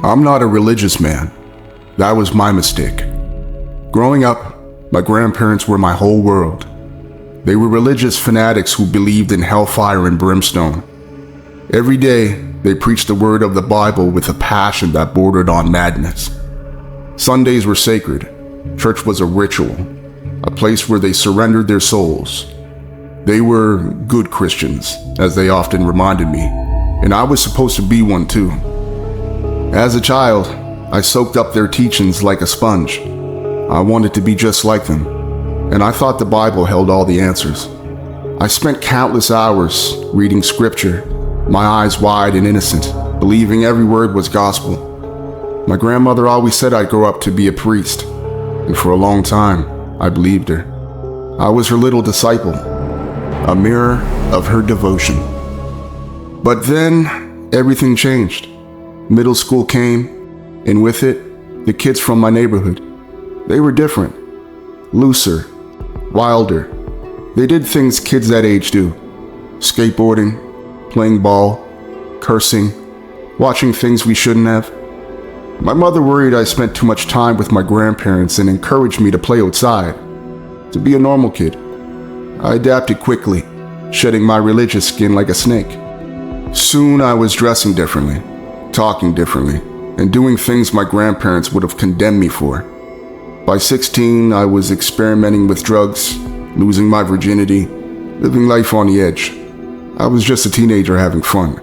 I'm not a religious man. That was my mistake. Growing up, my grandparents were my whole world. They were religious fanatics who believed in hellfire and brimstone. Every day, they preached the word of the Bible with a passion that bordered on madness. Sundays were sacred. Church was a ritual, a place where they surrendered their souls. They were good Christians, as they often reminded me, and I was supposed to be one too. As a child, I soaked up their teachings like a sponge. I wanted to be just like them, and I thought the Bible held all the answers. I spent countless hours reading scripture, my eyes wide and innocent, believing every word was gospel. My grandmother always said I'd grow up to be a priest, and for a long time, I believed her. I was her little disciple, a mirror of her devotion. But then, everything changed. Middle school came, and with it, the kids from my neighborhood. They were different, looser, wilder. They did things kids that age do. Skateboarding, playing ball, cursing, watching things we shouldn't have. My mother worried I spent too much time with my grandparents and encouraged me to play outside, to be a normal kid. I adapted quickly, shedding my religious skin like a snake. Soon I was dressing differently, talking differently, and doing things my grandparents would have condemned me for. By 16, I was experimenting with drugs, losing my virginity, living life on the edge. I was just a teenager having fun,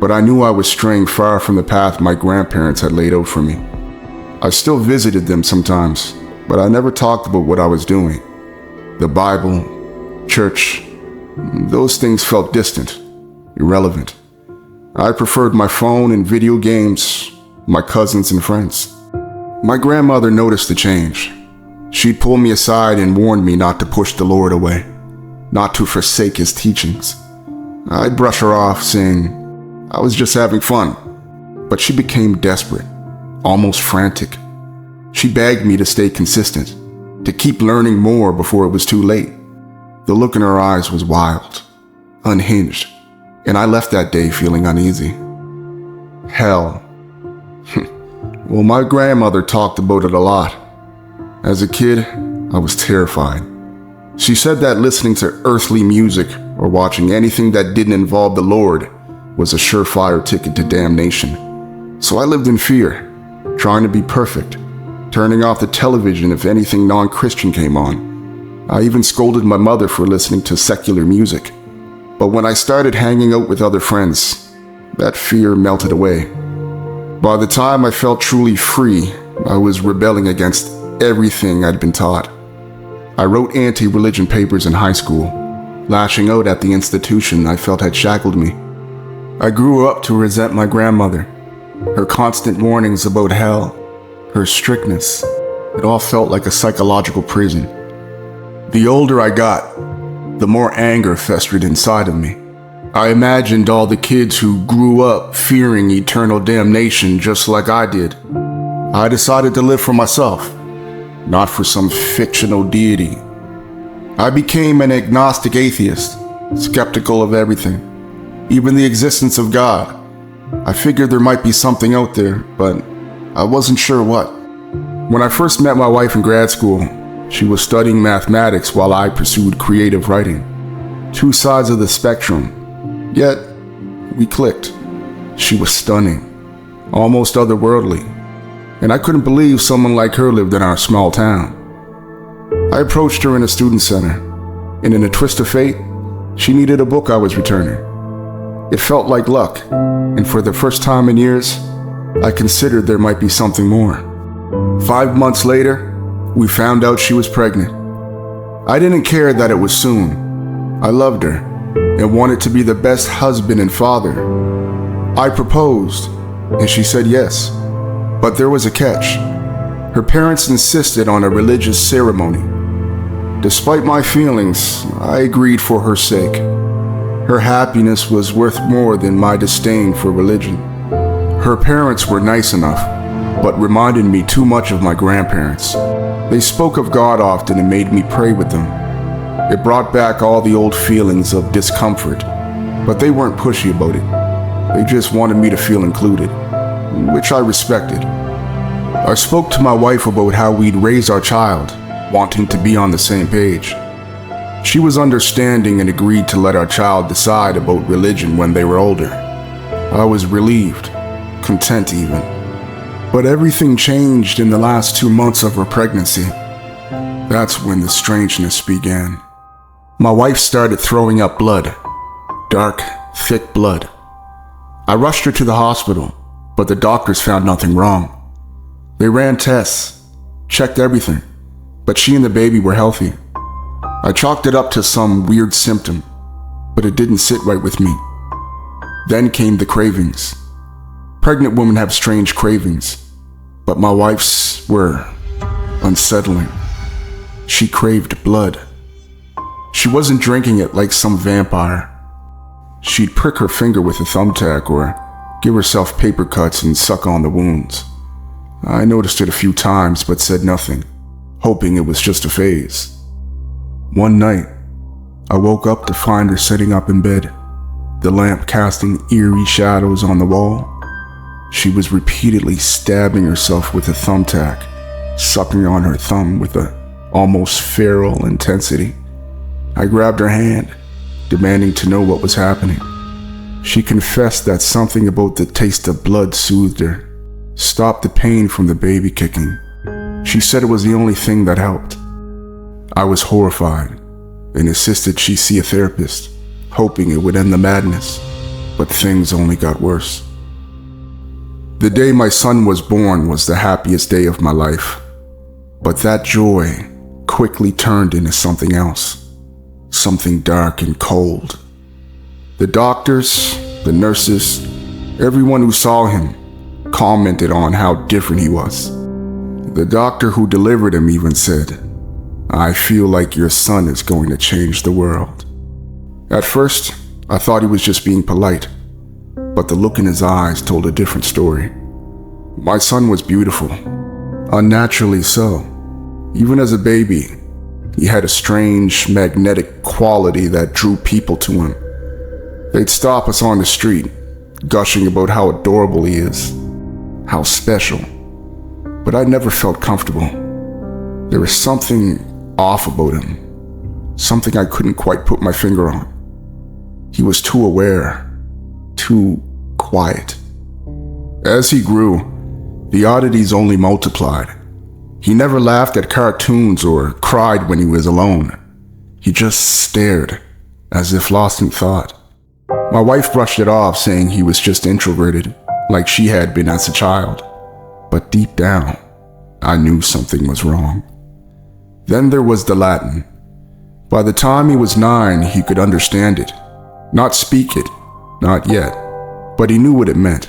but I knew I was straying far from the path my grandparents had laid out for me. I still visited them sometimes, but I never talked about what I was doing. The Bible, church, those things felt distant, irrelevant. I preferred my phone and video games, my cousins and friends. My grandmother noticed the change. She'd pull me aside and warn me not to push the Lord away, not to forsake his teachings. I'd brush her off, saying I was just having fun, but she became desperate, almost frantic. She begged me to stay consistent, to keep learning more before it was too late. The look in her eyes was wild, unhinged, and I left that day feeling uneasy. Hell. Well, my grandmother talked about it a lot. As a kid, I was terrified. She said that listening to earthly music or watching anything that didn't involve the Lord was a surefire ticket to damnation. So I lived in fear, trying to be perfect, turning off the television if anything non-Christian came on. I even scolded my mother for listening to secular music. But when I started hanging out with other friends, that fear melted away. By the time I felt truly free, I was rebelling against everything I'd been taught. I wrote anti-religion papers in high school, lashing out at the institution I felt had shackled me. I grew up to resent my grandmother, her constant warnings about hell, her strictness. It all felt like a psychological prison. The older I got, the more anger festered inside of me. I imagined all the kids who grew up fearing eternal damnation just like I did. I decided to live for myself, not for some fictional deity. I became an agnostic atheist, skeptical of everything, even the existence of God. I figured there might be something out there, but I wasn't sure what. When I first met my wife in grad school, she was studying mathematics while I pursued creative writing. Two sides of the spectrum. Yet, we clicked. She was stunning, almost otherworldly, and I couldn't believe someone like her lived in our small town. I approached her in a student center, and in a twist of fate, she needed a book I was returning. It felt like luck, and for the first time in years, I considered there might be something more. 5 months later, we found out she was pregnant. I didn't care that it was soon. I loved her and wanted to be the best husband and father. I proposed, and she said yes. But there was a catch. Her parents insisted on a religious ceremony. Despite my feelings, I agreed for her sake. Her happiness was worth more than my disdain for religion. Her parents were nice enough, but reminded me too much of my grandparents. They spoke of God often and made me pray with them. It brought back all the old feelings of discomfort, but they weren't pushy about it. They just wanted me to feel included. which I respected. I spoke to my wife about how we'd raise our child, wanting to be on the same page. She was understanding and agreed to let our child decide about religion when they were older. I was relieved, content even. But everything changed in the last 2 months of her pregnancy. That's when the strangeness began. My wife started throwing up blood. Dark, thick blood. I rushed her to the hospital, but the doctors found nothing wrong. They ran tests, checked everything, but she and the baby were healthy. I chalked it up to some weird symptom, but it didn't sit right with me. Then came the cravings. Pregnant women have strange cravings, but my wife's were unsettling. She craved blood. She wasn't drinking it like some vampire. She'd prick her finger with a thumbtack or give herself paper cuts and suck on the wounds. I noticed it a few times but said nothing, hoping it was just a phase. One night, I woke up to find her sitting up in bed, the lamp casting eerie shadows on the wall. She was repeatedly stabbing herself with a thumbtack, sucking on her thumb with a almost feral intensity. I grabbed her hand, demanding to know what was happening. She confessed that something about the taste of blood soothed her, stopped the pain from the baby kicking. She said it was the only thing that helped. I was horrified and insisted she see a therapist, hoping it would end the madness, but things only got worse. The day my son was born was the happiest day of my life, but that joy quickly turned into something else, something dark and cold. The doctors, the nurses, everyone who saw him commented on how different he was. The doctor who delivered him even said, "I feel like your son is going to change the world." At first, I thought he was just being polite, but the look in his eyes told a different story. My son was beautiful, unnaturally so. Even as a baby, he had a strange, magnetic quality that drew people to him. They'd stop us on the street, gushing about how adorable he is, how special. But I never felt comfortable. There was something off about him, something I couldn't quite put my finger on. He was too aware, too quiet. As he grew, the oddities only multiplied. He never laughed at cartoons or cried when he was alone. He just stared, as if lost in thought. My wife brushed it off, saying he was just introverted, like she had been as a child. But deep down, I knew something was wrong. Then there was the Latin. By the time he was 9, he could understand it. Not speak it, not yet, but he knew what it meant.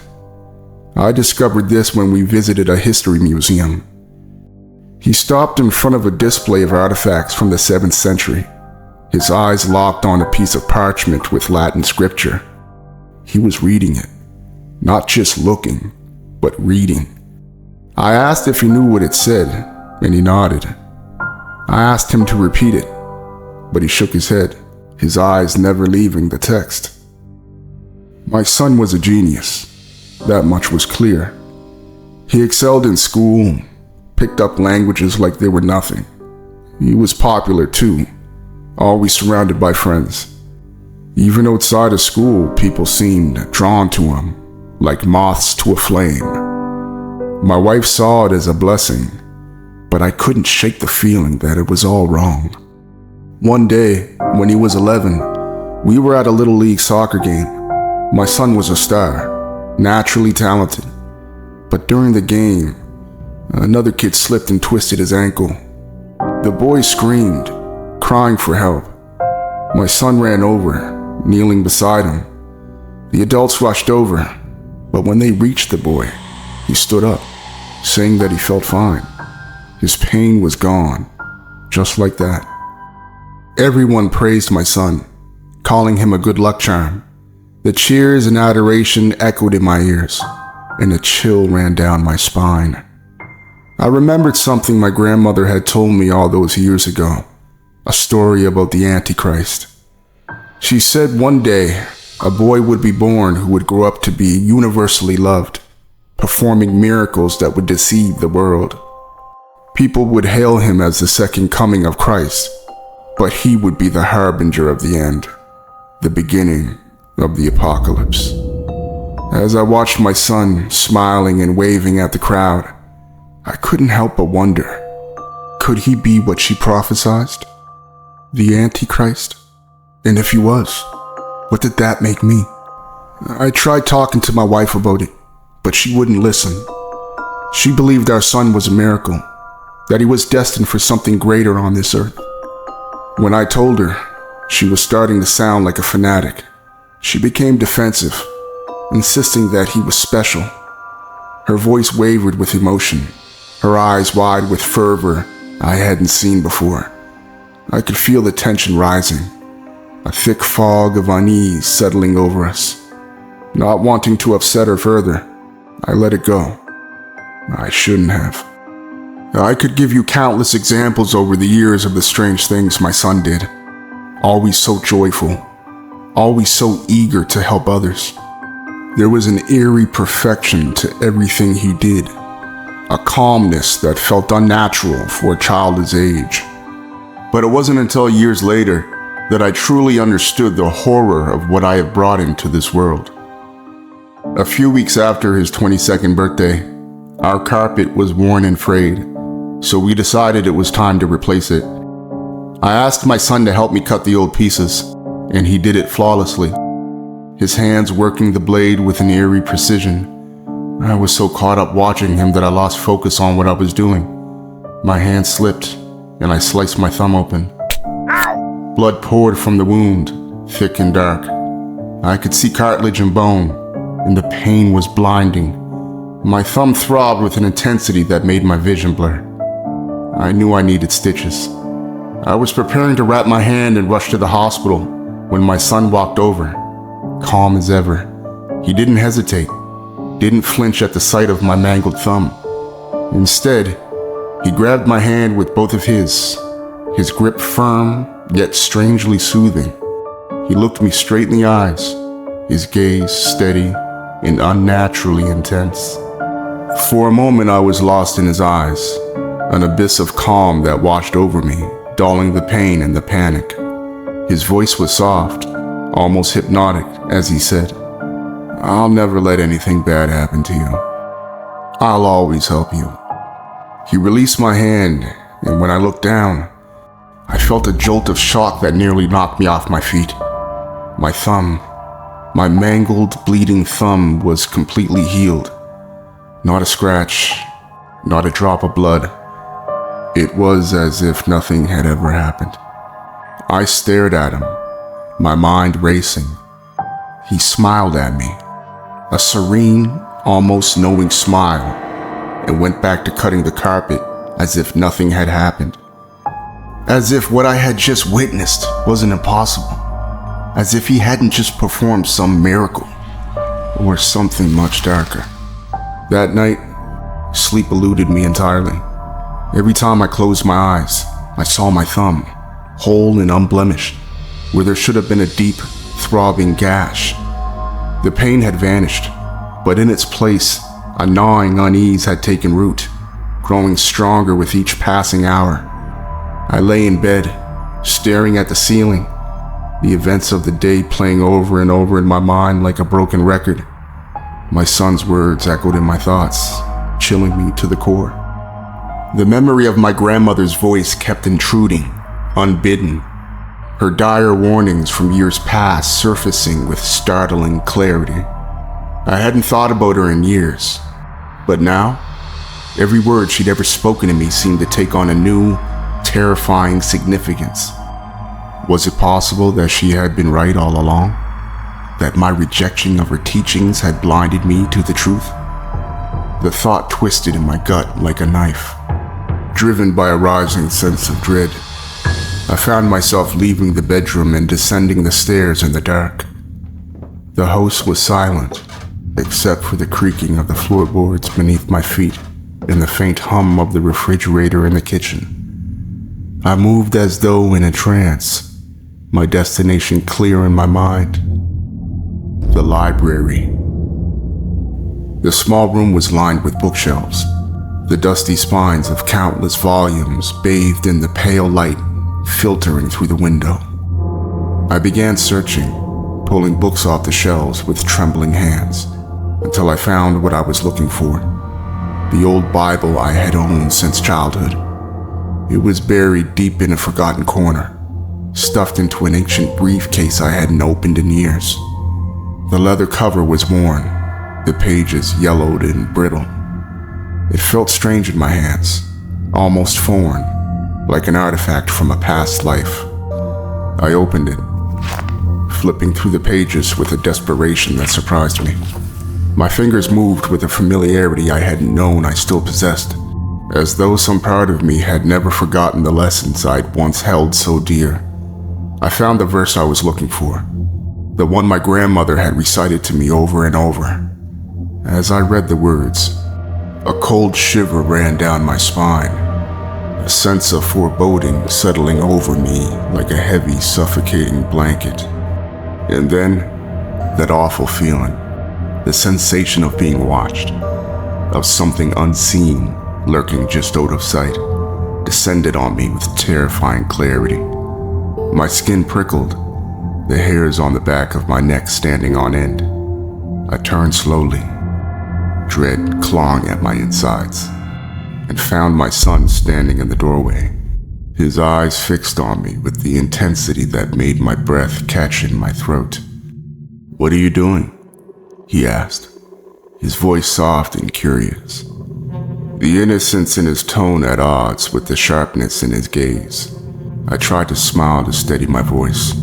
I discovered this when we visited a history museum. He stopped in front of a display of artifacts from the 7th century, his eyes locked on a piece of parchment with Latin scripture. He was reading it, not just looking, but reading. I asked if he knew what it said, and he nodded. I asked him to repeat it, but he shook his head, his eyes never leaving the text. My son was a genius. That much was clear. He excelled in school, picked up languages like they were nothing. He was popular too, always surrounded by friends. Even outside of school, people seemed drawn to him, like moths to a flame. My wife saw it as a blessing, but I couldn't shake the feeling that it was all wrong. One day, when he was 11, we were at a little league soccer game. My son was a star, naturally talented. But during the game, another kid slipped and twisted his ankle. The boy screamed, crying for help. My son ran over, kneeling beside him. The adults rushed over, but when they reached the boy, he stood up, saying that he felt fine. His pain was gone, just like that. Everyone praised my son, calling him a good luck charm. The cheers and adoration echoed in my ears, and a chill ran down my spine. I remembered something my grandmother had told me all those years ago, a story about the Antichrist. She said one day a boy would be born who would grow up to be universally loved, performing miracles that would deceive the world. People would hail him as the second coming of Christ, but he would be the harbinger of the end, the beginning of the apocalypse. As I watched my son smiling and waving at the crowd, I couldn't help but wonder, could he be what she prophesied? The Antichrist? And if he was, what did that make me? I tried talking to my wife about it, but she wouldn't listen. She believed our son was a miracle, that he was destined for something greater on this earth. When I told her, she was starting to sound like a fanatic. She became defensive, insisting that he was special. Her voice wavered with emotion, her eyes wide with fervor I hadn't seen before. I could feel the tension rising, a thick fog of unease settling over us. Not wanting to upset her further, I let it go. I shouldn't have. I could give you countless examples over the years of the strange things my son did. Always so joyful, always so eager to help others. There was an eerie perfection to everything he did, a calmness that felt unnatural for a child his age. But it wasn't until years later that I truly understood the horror of what I had brought into this world. A few weeks after his 22nd birthday, our carpet was worn and frayed, so we decided it was time to replace it. I asked my son to help me cut the old pieces, and he did it flawlessly, his hands working the blade with an eerie precision. I was so caught up watching him that I lost focus on what I was doing. My hand slipped, and I sliced my thumb open. Blood poured from the wound, thick and dark. I could see cartilage and bone, and the pain was blinding. My thumb throbbed with an intensity that made my vision blur. I knew I needed stitches. I was preparing to wrap my hand and rush to the hospital when my son walked over, calm as ever. He didn't hesitate, didn't flinch at the sight of my mangled thumb. Instead, he grabbed my hand with both of his grip firm yet strangely soothing. He looked me straight in the eyes, his gaze steady and unnaturally intense. For a moment I was lost in his eyes, an abyss of calm that washed over me, dulling the pain and the panic. His voice was soft, almost hypnotic, as he said, "I'll never let anything bad happen to you. I'll always help you." He released my hand, and when I looked down, I felt a jolt of shock that nearly knocked me off my feet. My thumb, my mangled, bleeding thumb, was completely healed. Not a scratch, not a drop of blood. It was as if nothing had ever happened. I stared at him, my mind racing. He smiled at me, a serene, almost knowing smile, and went back to cutting the carpet as if nothing had happened. As if what I had just witnessed wasn't impossible. As if he hadn't just performed some miracle, or something much darker. That night, sleep eluded me entirely. Every time I closed my eyes, I saw my thumb, whole and unblemished, where there should have been a deep, throbbing gash. The pain had vanished, but in its place, a gnawing unease had taken root, growing stronger with each passing hour. I lay in bed, staring at the ceiling, the events of the day playing over and over in my mind like a broken record. My son's words echoed in my thoughts, chilling me to the core. The memory of my grandmother's voice kept intruding, unbidden, her dire warnings from years past surfacing with startling clarity. I hadn't thought about her in years, but now, every word she'd ever spoken to me seemed to take on a new, terrifying significance. Was it possible that she had been right all along? That my rejection of her teachings had blinded me to the truth? The thought twisted in my gut like a knife. Driven by a rising sense of dread, I found myself leaving the bedroom and descending the stairs in the dark. The house was silent, except for the creaking of the floorboards beneath my feet and the faint hum of the refrigerator in the kitchen. I moved as though in a trance, my destination clear in my mind. The library. The small room was lined with bookshelves, the dusty spines of countless volumes bathed in the pale light filtering through the window. I began searching, pulling books off the shelves with trembling hands, until I found what I was looking for. The old Bible I had owned since childhood. It was buried deep in a forgotten corner, stuffed into an ancient briefcase I hadn't opened in years. The leather cover was worn, the pages yellowed and brittle. It felt strange in my hands, almost foreign, like an artifact from a past life. I opened it, flipping through the pages with a desperation that surprised me. My fingers moved with a familiarity I hadn't known I still possessed, as though some part of me had never forgotten the lessons I'd once held so dear. I found the verse I was looking for, the one my grandmother had recited to me over and over. As I read the words, a cold shiver ran down my spine, a sense of foreboding settling over me like a heavy, suffocating blanket. And then, that awful feeling, the sensation of being watched, of something unseen lurking just out of sight, descended on me with terrifying clarity. My skin prickled, the hairs on the back of my neck standing on end. I turned slowly, dread clawing at my insides, and found my son standing in the doorway, his eyes fixed on me with the intensity that made my breath catch in my throat. "What are you doing?" he asked, his voice soft and curious, the innocence in his tone at odds with the sharpness in his gaze. I tried to smile to steady my voice,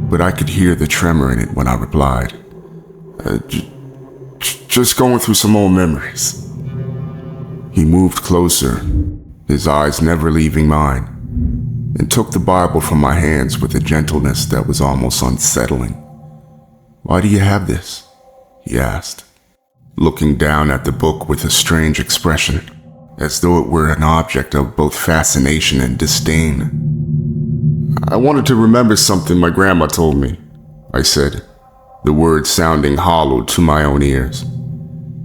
but I could hear the tremor in it when I replied, Just going through some old memories." He moved closer, his eyes never leaving mine, and took the Bible from my hands with a gentleness that was almost unsettling. "Why do you have this?" he asked, looking down at the book with a strange expression, as though it were an object of both fascination and disdain. "I wanted to remember something my grandma told me," I said, the words sounding hollow to my own ears.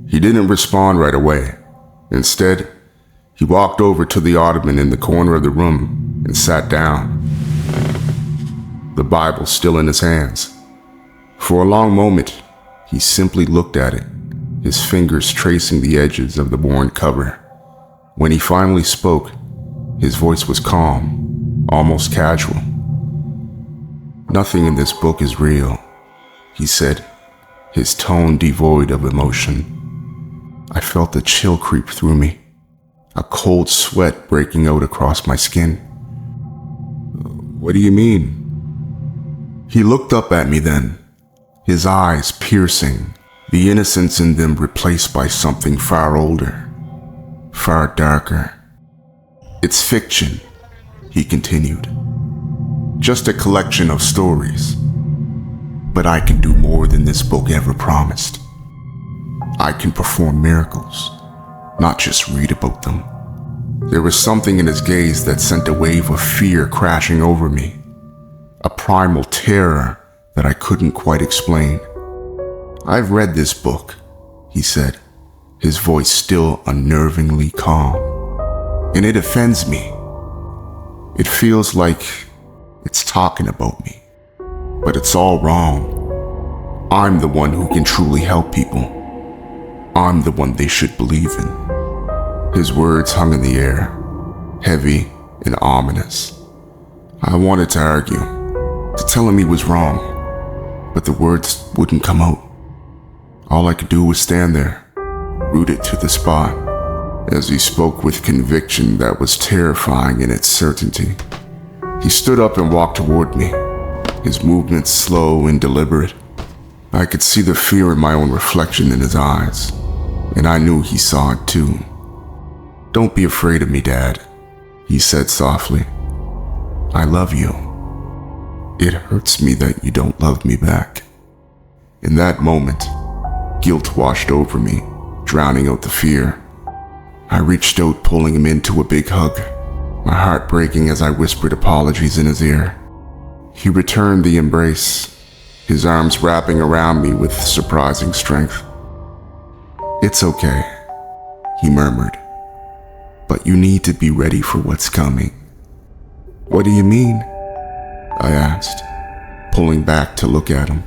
He didn't respond right away. Instead, he walked over to the ottoman in the corner of the room and sat down, the Bible still in his hands. For a long moment, he simply looked at it, his fingers tracing the edges of the worn cover. When he finally spoke, his voice was calm, almost casual. "Nothing in this book is real," he said, his tone devoid of emotion. I felt a chill creep through me, a cold sweat breaking out across my skin. "What do you mean?" He looked up at me then, his eyes piercing, the innocence in them replaced by something far older, far darker. "It's fiction," he continued. "Just a collection of stories. But I can do more than this book ever promised. I can perform miracles, not just read about them." There was something in his gaze that sent a wave of fear crashing over me, a primal terror that I couldn't quite explain. "I've read this book," he said, his voice still unnervingly calm, "and it offends me. It feels like it's talking about me, but it's all wrong. I'm the one who can truly help people. I'm the one they should believe in." His words hung in the air, heavy and ominous. I wanted to argue, to tell him he was wrong, but the words wouldn't come out. All I could do was stand there, rooted to the spot, as he spoke with conviction that was terrifying in its certainty. He stood up and walked toward me, his movements slow and deliberate. I could see the fear in my own reflection in his eyes, and I knew he saw it too. "Don't be afraid of me, Dad," he said softly. "I love you. It hurts me that you don't love me back." In that moment, guilt washed over me, drowning out the fear. I reached out, pulling him into a big hug, my heart breaking as I whispered apologies in his ear. He returned the embrace, his arms wrapping around me with surprising strength. "It's okay," he murmured, "but you need to be ready for what's coming." "What do you mean?" I asked, pulling back to look at him.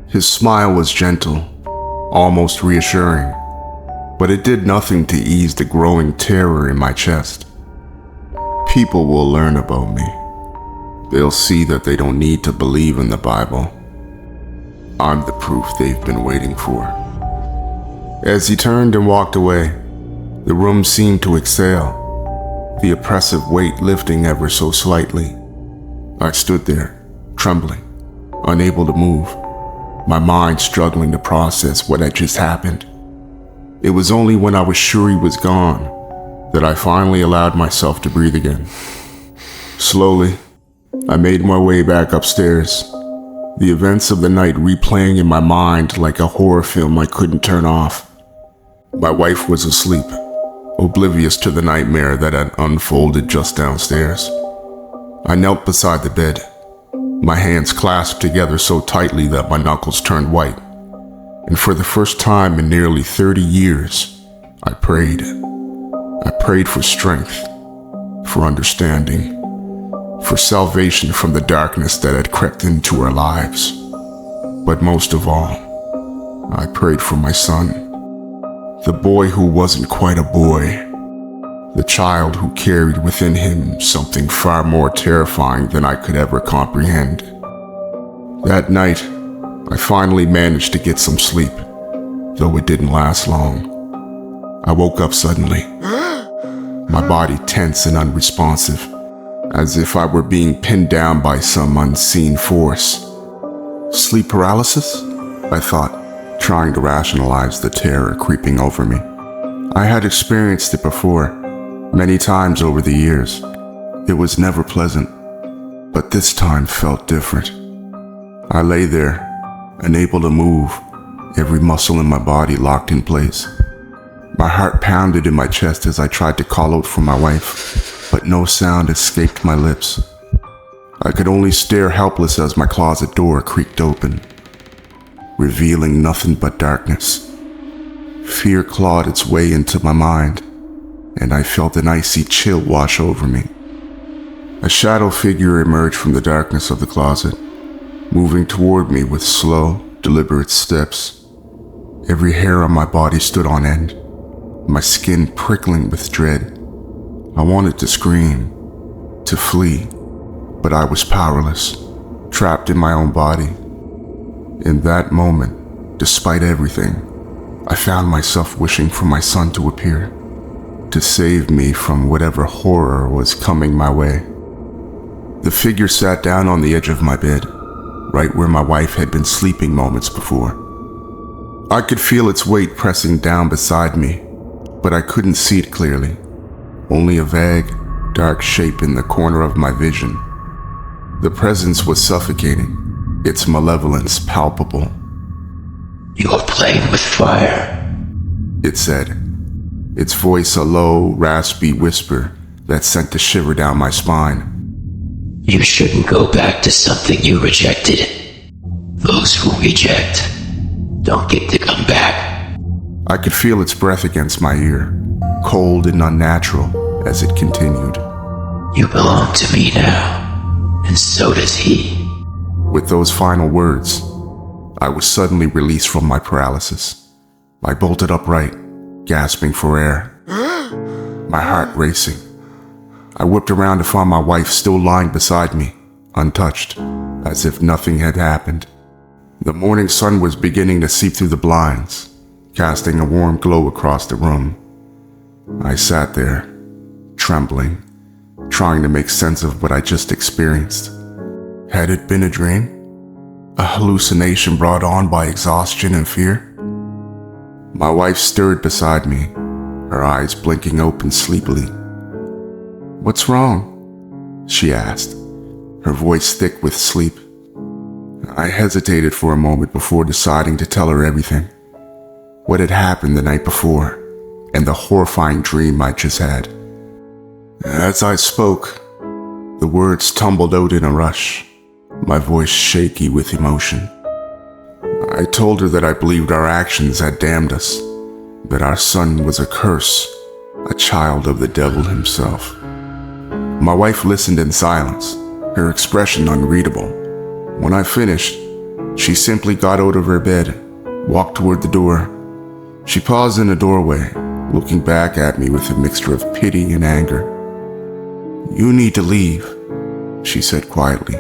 His smile was gentle, almost reassuring, but it did nothing to ease the growing terror in my chest. "People will learn about me. They'll see that they don't need to believe in the Bible. I'm the proof they've been waiting for." As he turned and walked away, the room seemed to exhale, the oppressive weight lifting ever so slightly. I stood there, trembling, unable to move, my mind struggling to process what had just happened. It was only when I was sure he was gone that I finally allowed myself to breathe again. Slowly, I made my way back upstairs, the events of the night replaying in my mind like a horror film I couldn't turn off. My wife was asleep, oblivious to the nightmare that had unfolded just downstairs. I knelt beside the bed, my hands clasped together so tightly that my knuckles turned white. And for the first time in nearly 30 years, I prayed. I prayed for strength, for understanding, for salvation from the darkness that had crept into our lives. But most of all, I prayed for my son, the boy who wasn't quite a boy, the child who carried within him something far more terrifying than I could ever comprehend. That night, I finally managed to get some sleep, though it didn't last long. I woke up suddenly, my body tense and unresponsive, as if I were being pinned down by some unseen force. Sleep paralysis? I thought, trying to rationalize the terror creeping over me. I had experienced it before, many times over the years. It was never pleasant, but this time felt different. I lay there, unable to move, every muscle in my body locked in place. My heart pounded in my chest as I tried to call out for my wife, but no sound escaped my lips. I could only stare helpless as my closet door creaked open, revealing nothing but darkness. Fear clawed its way into my mind, and I felt an icy chill wash over me. A shadow figure emerged from the darkness of the closet, moving toward me with slow, deliberate steps. Every hair on my body stood on end, my skin prickling with dread. I wanted to scream, to flee, but I was powerless, trapped in my own body. In that moment, despite everything, I found myself wishing for my son to appear, to save me from whatever horror was coming my way. The figure sat down on the edge of my bed, right where my wife had been sleeping moments before. I could feel its weight pressing down beside me, but I couldn't see it clearly, only a vague, dark shape in the corner of my vision. The presence was suffocating, its malevolence palpable. "You're playing with fire," it said, its voice a low, raspy whisper that sent a shiver down my spine. "You shouldn't go back to something you rejected. Those who reject don't get to come back." I could feel its breath against my ear, cold and unnatural, as it continued. "You belong to me now, and so does he." With those final words, I was suddenly released from my paralysis. I bolted upright, gasping for air, my heart racing. I whipped around to find my wife still lying beside me, untouched, as if nothing had happened. The morning sun was beginning to seep through the blinds, casting a warm glow across the room. I sat there, trembling, trying to make sense of what I just experienced. Had it been a dream? A hallucination brought on by exhaustion and fear? My wife stirred beside me, her eyes blinking open sleepily. "What's wrong?" she asked, her voice thick with sleep. I hesitated for a moment before deciding to tell her everything. What had happened the night before, and the horrifying dream I just had. As I spoke, the words tumbled out in a rush, my voice shaky with emotion. I told her that I believed our actions had damned us, that our son was a curse, a child of the devil himself. My wife listened in silence, her expression unreadable. When I finished, she simply got out of her bed, walked toward the door. She paused in the doorway, looking back at me with a mixture of pity and anger. "You need to leave," she said quietly.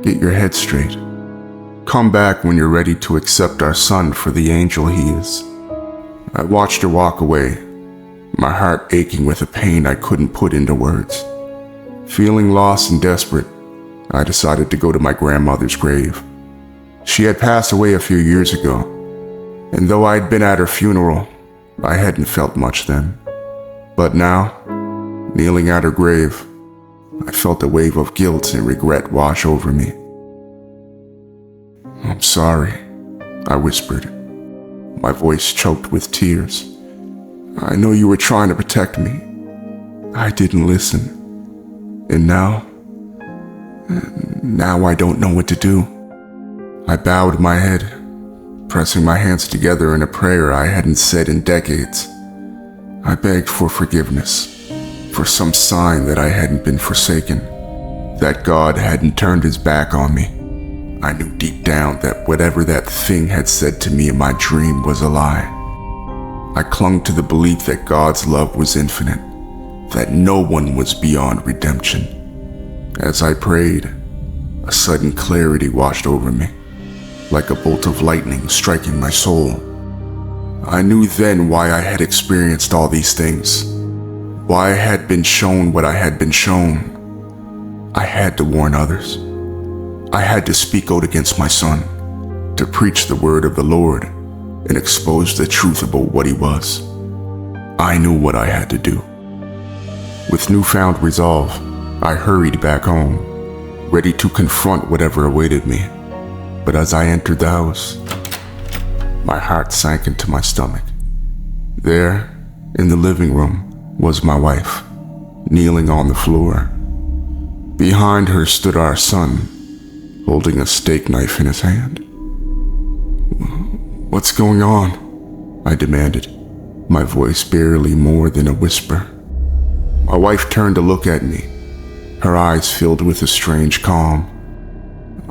"Get your head straight. Come back when you're ready to accept our son for the angel he is." I watched her walk away, my heart aching with a pain I couldn't put into words. Feeling lost and desperate, I decided to go to my grandmother's grave. She had passed away a few years ago, and though I'd been at her funeral, I hadn't felt much then. But now, kneeling at her grave, I felt a wave of guilt and regret wash over me. "I'm sorry," I whispered, my voice choked with tears. "I know you were trying to protect me. I didn't listen. And now I don't know what to do." I bowed my head, pressing my hands together in a prayer I hadn't said in decades. I begged for forgiveness, for some sign that I hadn't been forsaken, that God hadn't turned his back on me. I knew deep down that whatever that thing had said to me in my dream was a lie. I clung to the belief that God's love was infinite, that no one was beyond redemption. As I prayed, a sudden clarity washed over me, like a bolt of lightning striking my soul. I knew then why I had experienced all these things, why I had been shown what I had been shown. I had to warn others. I had to speak out against my son, to preach the word of the Lord and expose the truth about what he was. I knew what I had to do. With newfound resolve, I hurried back home, ready to confront whatever awaited me. But as I entered the house, my heart sank into my stomach. There, in the living room, was my wife, kneeling on the floor. Behind her stood our son, holding a steak knife in his hand. "What's going on?" I demanded, my voice barely more than a whisper. My wife turned to look at me, her eyes filled with a strange calm.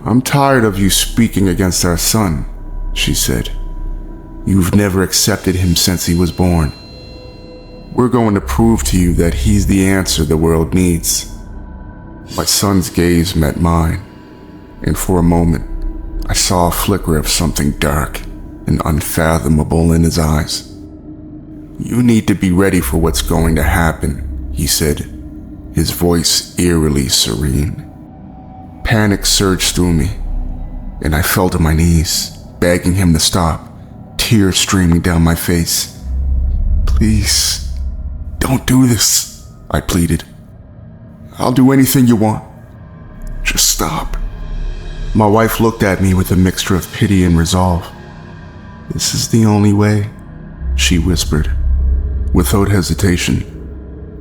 "I'm tired of you speaking against our son," she said. "You've never accepted him since he was born. We're going to prove to you that he's the answer the world needs." My son's gaze met mine, and for a moment, I saw a flicker of something dark and unfathomable in his eyes. "You need to be ready for what's going to happen," he said, his voice eerily serene. Panic surged through me, and I fell to my knees, begging him to stop, tears streaming down my face. "Please, don't do this," I pleaded. "I'll do anything you want. Just stop." My wife looked at me with a mixture of pity and resolve. "This is the only way," she whispered. Without hesitation,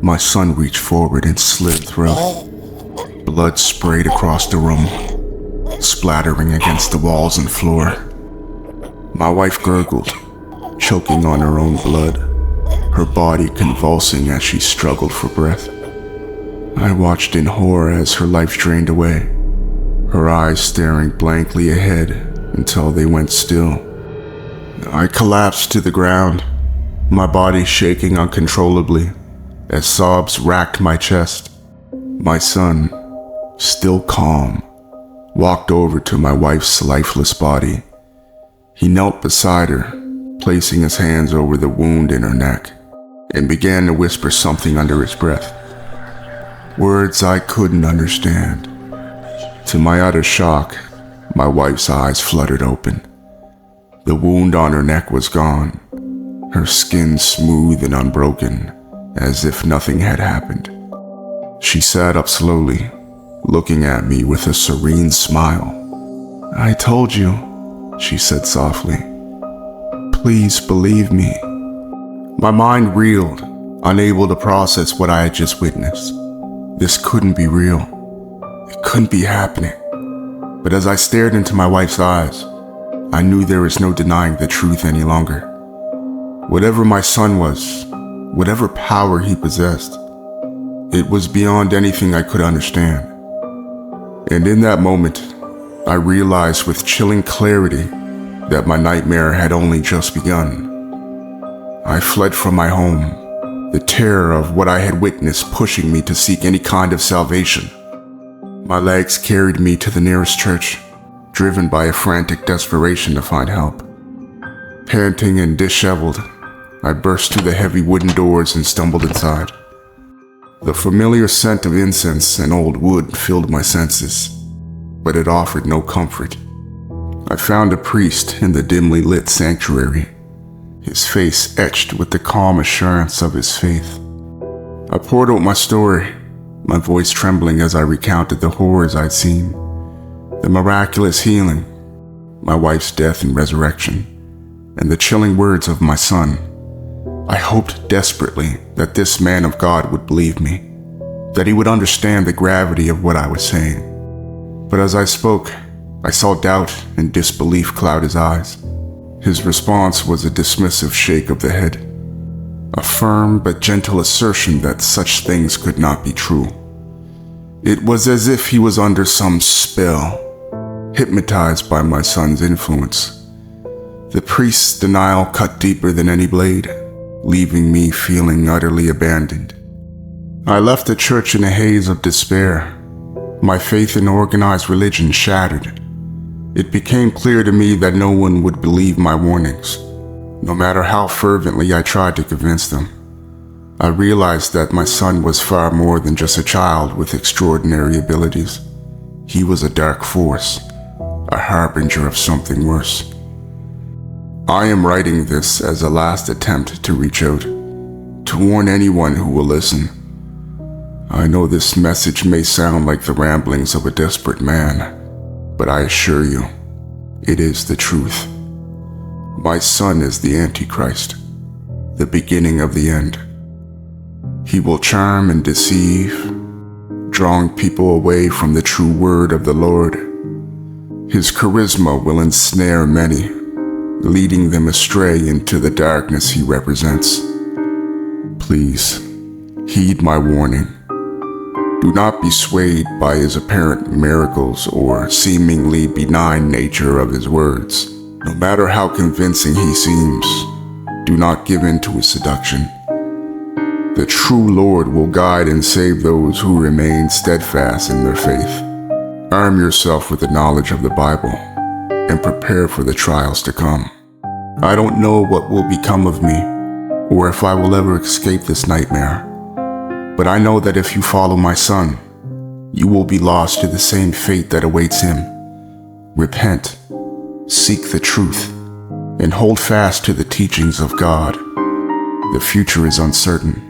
my son reached forward and slit throat. Blood sprayed across the room, splattering against the walls and floor. My wife gurgled, choking on her own blood, her body convulsing as she struggled for breath. I watched in horror as her life drained away, her eyes staring blankly ahead until they went still. I collapsed to the ground, my body shaking uncontrollably as sobs racked my chest. My son, still calm, walked over to my wife's lifeless body. He knelt beside her, placing his hands over the wound in her neck, and began to whisper something under his breath. Words I couldn't understand. To my utter shock, my wife's eyes fluttered open. The wound on her neck was gone, her skin smooth and unbroken, as if nothing had happened. She sat up slowly, looking at me with a serene smile. "I told you," she said softly. "Please believe me." My mind reeled, unable to process what I had just witnessed. This couldn't be real. It couldn't be happening. But as I stared into my wife's eyes, I knew there was no denying the truth any longer. Whatever my son was, whatever power he possessed, it was beyond anything I could understand. And in that moment, I realized with chilling clarity that my nightmare had only just begun. I fled from my home, the terror of what I had witnessed pushing me to seek any kind of salvation. My legs carried me to the nearest church, driven by a frantic desperation to find help. Panting and disheveled, I burst through the heavy wooden doors and stumbled inside. The familiar scent of incense and old wood filled my senses, but it offered no comfort. I found a priest in the dimly lit sanctuary, his face etched with the calm assurance of his faith. I poured out my story, my voice trembling as I recounted the horrors I'd seen, the miraculous healing, my wife's death and resurrection, and the chilling words of my son. I hoped desperately that this man of God would believe me, that he would understand the gravity of what I was saying. But as I spoke, I saw doubt and disbelief cloud his eyes. His response was a dismissive shake of the head, a firm but gentle assertion that such things could not be true. It was as if he was under some spell, hypnotized by my son's influence. The priest's denial cut deeper than any blade, leaving me feeling utterly abandoned. I left the church in a haze of despair, my faith in organized religion shattered. It became clear to me that no one would believe my warnings, no matter how fervently I tried to convince them. I realized that my son was far more than just a child with extraordinary abilities. He was a dark force, a harbinger of something worse. I am writing this as a last attempt to reach out, to warn anyone who will listen. I know this message may sound like the ramblings of a desperate man, but I assure you, it is the truth. My son is the Antichrist, the beginning of the end. He will charm and deceive, drawing people away from the true word of the Lord. His charisma will ensnare many, leading them astray into the darkness he represents. Please, heed my warning. Do not be swayed by his apparent miracles or seemingly benign nature of his words. No matter how convincing he seems, do not give in to his seduction. The true Lord will guide and save those who remain steadfast in their faith. Arm yourself with the knowledge of the Bible and prepare for the trials to come. I don't know what will become of me or if I will ever escape this nightmare. But I know that if you follow my son, you will be lost to the same fate that awaits him. Repent, seek the truth, and hold fast to the teachings of God. The future is uncertain,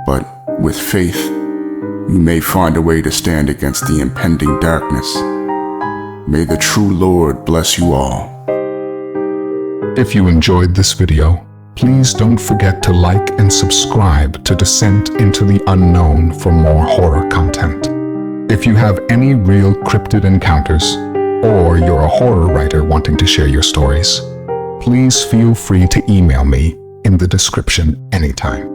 but with faith, you may find a way to stand against the impending darkness. May the true Lord bless you all. If you enjoyed this video, please don't forget to like and subscribe to Descent into the Unknown for more horror content. If you have any real cryptid encounters, or you're a horror writer wanting to share your stories, please feel free to email me in the description anytime.